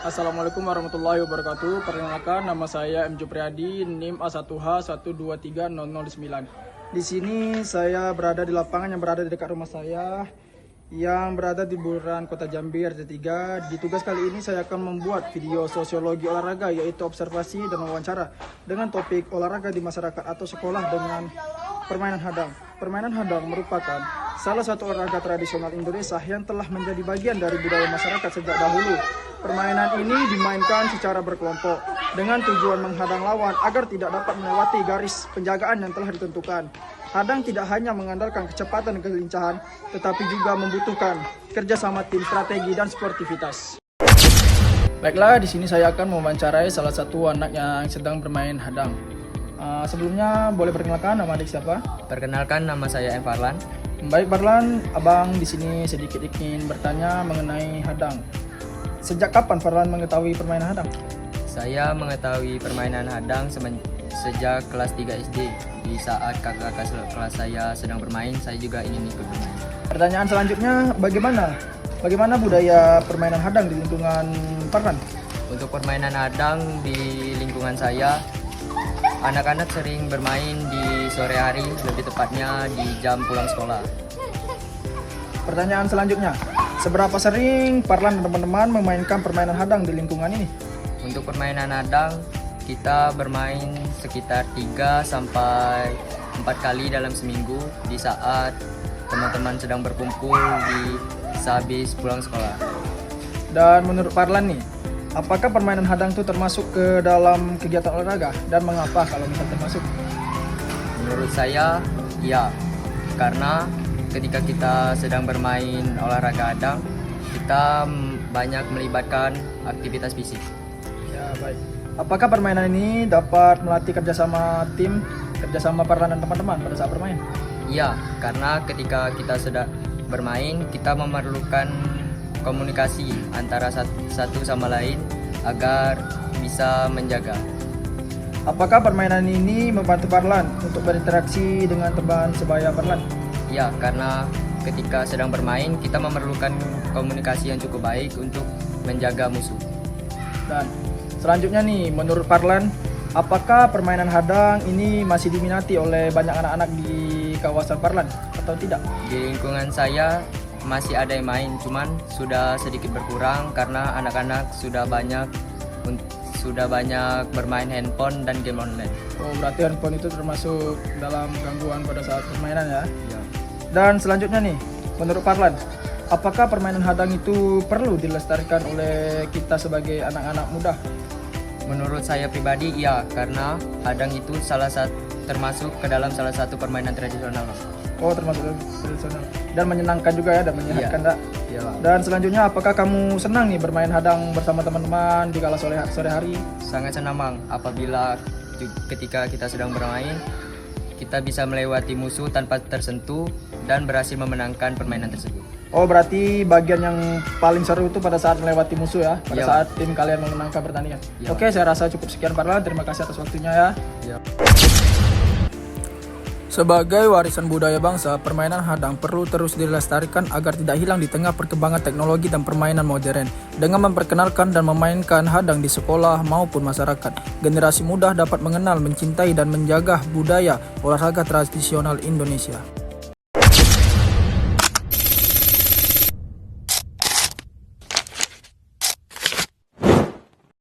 Assalamualaikum warahmatullahi wabarakatuh. Perkenalkan, nama saya M. Jupriyadi, NIM A1H1230009. Di sini saya berada di lapangan yang berada di dekat rumah saya, yang berada di Buran Kota Jambi RT3. Di tugas kali ini saya akan membuat video sosiologi olahraga, yaitu observasi dan wawancara dengan topik olahraga di masyarakat atau sekolah dengan permainan hadang. Permainan hadang merupakan salah satu olahraga tradisional Indonesia yang telah menjadi bagian dari budaya masyarakat sejak dahulu. Permainan ini dimainkan secara berkelompok dengan tujuan menghadang lawan agar tidak dapat melewati garis penjagaan yang telah ditentukan. Hadang tidak hanya mengandalkan kecepatan dan kelincahan, tetapi juga membutuhkan kerjasama tim, strategi, dan sportivitas. Baiklah, di sini saya akan mewawancarai salah satu anak yang sedang bermain hadang. Sebelumnya boleh perkenalkan nama adik siapa? Perkenalkan, nama saya M. Farlan. Baik Farlan, abang di sini sedikit ingin bertanya mengenai hadang. Sejak kapan Farlan mengetahui permainan hadang? Saya mengetahui permainan hadang sejak kelas 3 SD. Di saat kakak-kakak kelas saya sedang bermain, saya juga ingin ikut bermain. Pertanyaan selanjutnya, bagaimana budaya permainan hadang di lingkungan Farlan? Untuk permainan hadang di lingkungan saya, anak-anak sering bermain di sore hari, lebih tepatnya di jam pulang sekolah. Pertanyaan selanjutnya, seberapa sering Farlan dan teman-teman memainkan permainan hadang di lingkungan ini? Untuk permainan hadang, kita bermain sekitar 3 sampai 4 kali dalam seminggu di saat teman-teman sedang berkumpul di sehabis pulang sekolah. Dan menurut Farlan nih, apakah permainan hadang itu termasuk ke dalam kegiatan olahraga dan mengapa kalau misalnya termasuk? Menurut saya, ya, karena ketika kita sedang bermain olahraga hadang, kita banyak melibatkan aktivitas fisik. Ya, baik. Apakah permainan ini dapat melatih kerjasama tim, kerjasama Farlan dan teman-teman pada saat bermain? Iya, karena ketika kita sedang bermain, kita memerlukan komunikasi antara satu sama lain agar bisa menjaga. Apakah permainan ini membantu Farlan untuk berinteraksi dengan teman sebaya Farlan? Ya, karena ketika sedang bermain, kita memerlukan komunikasi yang cukup baik untuk menjaga musuh. Dan selanjutnya nih, menurut Farlan, apakah permainan hadang ini masih diminati oleh banyak anak-anak di kawasan Farlan atau tidak? Di lingkungan saya masih ada yang main, cuman sudah sedikit berkurang karena anak-anak sudah banyak bermain handphone dan game online. Oh, berarti handphone itu termasuk dalam gangguan pada saat permainan ya? Ya. Dan selanjutnya nih, menurut Farlan, apakah permainan hadang itu perlu dilestarikan oleh kita sebagai anak-anak muda? Menurut saya pribadi, iya, karena hadang itu termasuk ke dalam salah satu permainan tradisional. Oh, termasuk tradisional. Dan menyenangkan juga ya, dan menyehatkan, Iya. tak? Iya, Bang. Dan selanjutnya, apakah kamu senang nih bermain hadang bersama teman-teman di kala sore hari? Sangat senang, Bang, apabila ketika kita sedang bermain, kita bisa melewati musuh tanpa tersentuh dan berhasil memenangkan permainan tersebut. Oh, berarti bagian yang paling seru itu pada saat melewati musuh ya, pada Iya, saat tim kalian memenangkan pertandingan. Iya. Oke, saya rasa cukup sekian Farlan. Terima kasih atas waktunya ya. Ya. Sebagai warisan budaya bangsa, permainan hadang perlu terus dilestarikan agar tidak hilang di tengah perkembangan teknologi dan permainan modern. Dengan memperkenalkan dan memainkan hadang di sekolah maupun masyarakat, generasi muda dapat mengenal, mencintai, dan menjaga budaya olahraga tradisional Indonesia.